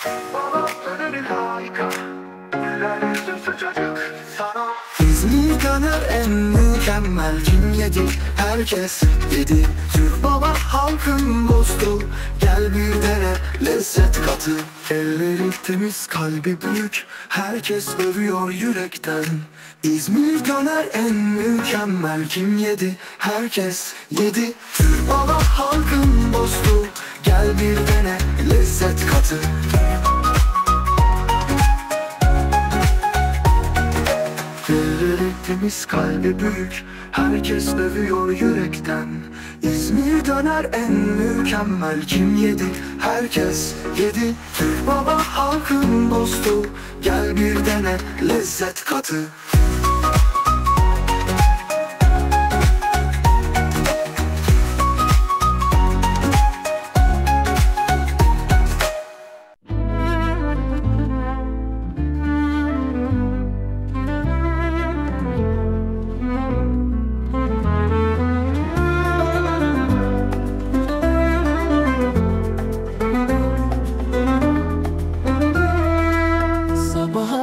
Bana döneri harika, güler yüzlü sıcacık sana. İzmir döner en mükemmel, kim yedi? Herkes yedi. Türk baba halkın dostu, gel bir dene lezzet katı. Elleri temiz, kalbi büyük, herkes övüyor yürekten. İzmir döner en mükemmel, kim yedi? Herkes yedi. Türk baba halkın dostu, gel bir dene lezzet katı. Elleri temiz, kalbi büyük, herkes övüyor yürekten. İzmir döner en mükemmel, kim yedi? Herkes yedi. Türk baba halkın dostu, gel bir dene lezzet katı.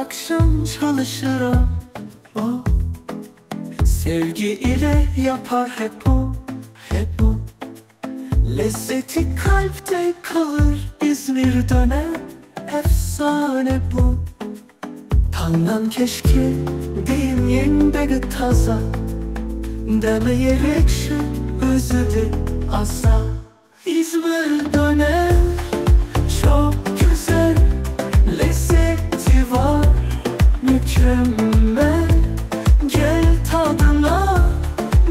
Akşam çalışırım o, sevgi ile yapar hep o, hep o. Lezzeti kalpte kalır, İzmir döner efsane bu. Tandan keşke diyeyim yenbegi taza, demeyerek şu özüdü asa. İzmir döner çok güzel, lezzeti var mükemmel. Gel tadına,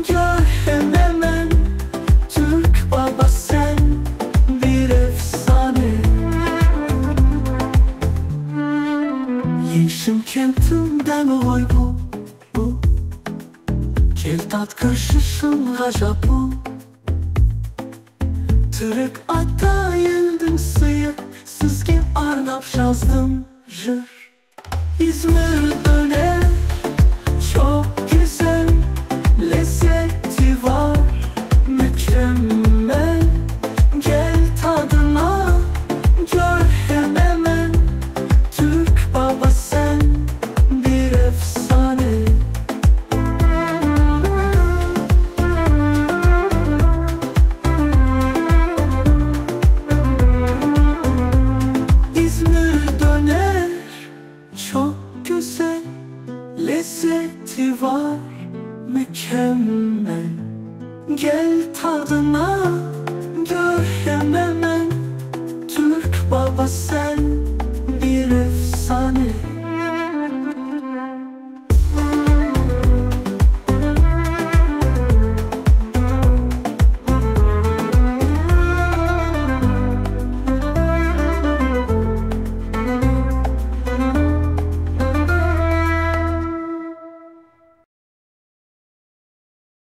gör hemen. Türk baba sen bir efsane. Yeşim kentimden oy bu, bu. Gel tat karşısın raja bu. Türk ata yendim sıyık, sizge arnap yazdım jır. İzmir'de